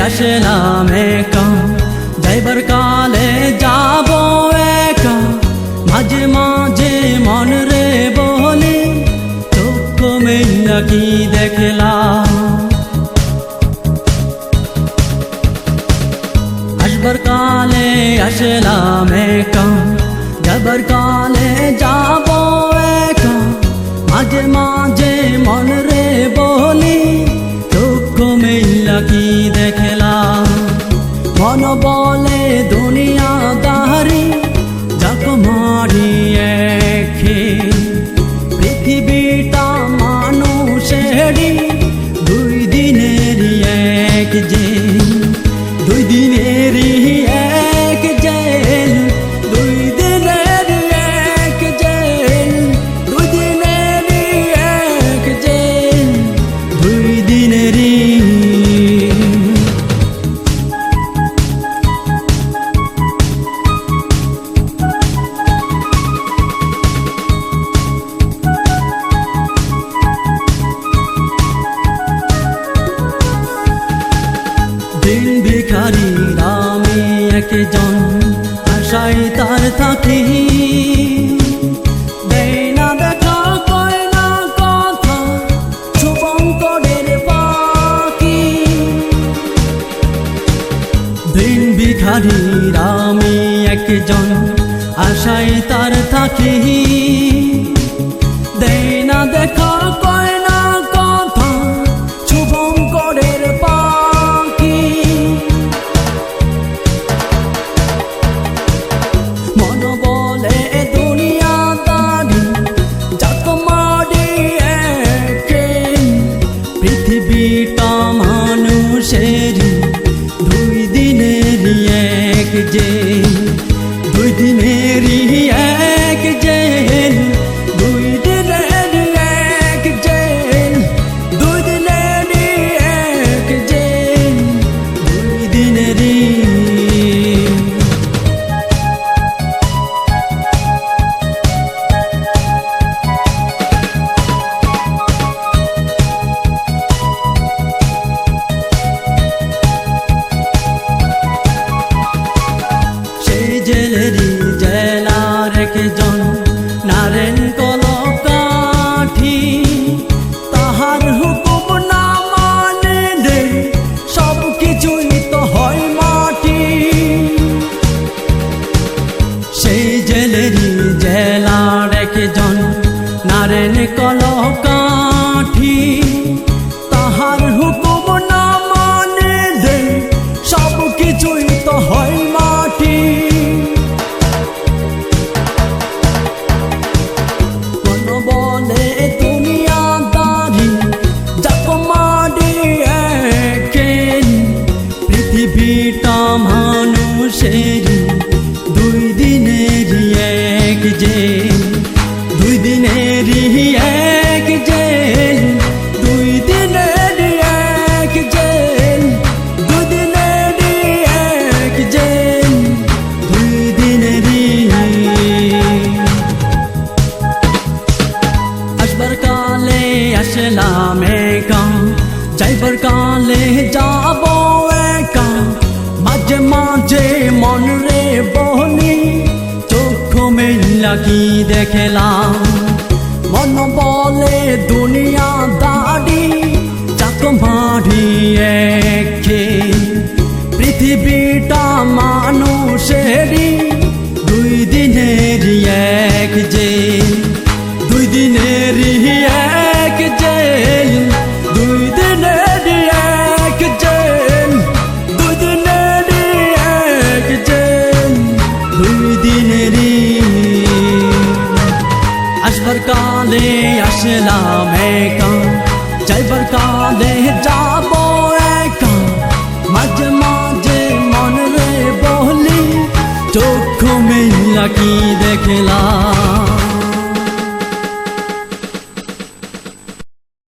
আসলাম একা, যাইবার কালে যাব একা। মাঝে মাঝে মন রে বলি, চক্ষু মেলা কি দেখলাম। আসবার কালে আসলাম একা, যাবার কালে যাব একা। মাঝে মাঝে মন রে বলি, চক্ষু মেলা কি দেখলাম। মন বলে দুনিয়াদারি, যাক মারিয়ে পৃথিবীটা মানুষেরই দুই দিনেরই এক যে, দুই দিনেরই এক জেল, দুই দিনেরই এক জেল, দুই দিনেরই এক জেল, দুই দিনেরই। দিন ভিখারি আমি একজন, আশাই তার থাকি। দেয় না দেখা, কয় না কথা, শুভঙ্করের পাখি। দিন ভিখারি আমি একজন, আশাই তার থাকি। দেয় না দেখা, কয় না কথা, শুভঙ্করের পাখি। মন বলে দুনিয়াদারি, যাক মারিয়ে পৃথিবীটা মানুষেরই দুই দিনেরই এক যে, দুই দিনেরই এক জেল, দুই দিনেরই এক জেল, দুই দিনেরই এক জেল, দুই দিনেরই। জেলেরি জেলার একজন নারেন কলকাঠি, তাহার হুকুম না মানলে সব কিছুই তো হয় মাটি। সেই জেলেরি জেলার একজন নারেন কলকাঠি, তাহার হুকুম না মানলে সব কিছুই তো হয় মাটি। বলে দুনিয়াদারি, যাক মারিয়ে পৃথিবীটা মানুষেরই দুই দিনেরই এক যে, দুই দিনেরই এক জেল, দুই দিনেরই এক জেল, দুই দিনেরই এক জেল, দুই দিনেরই। আসবার কালে আসলাম একা, যাইবার কালে যাব একা। মাঝে মাঝে মন রে বলি, চক্ষু মেলা কি দেখলাম। মন বলে দুনিয়াদারি, যাক মারিয়ে পৃথিবীটা মানুষেরই দুই দিনেরই এক যে, দুই দিনেরই এক জেল, দুই দিনেরই এক জেল, দুই দিনেরই এক জেল, দুই দিনেরই। আসবার কালে আসলাম একা, যাইবার কালে যাব একা। মাঝে মাঝে মন রে বলি, চক্ষু মেলা কি দেখলাম।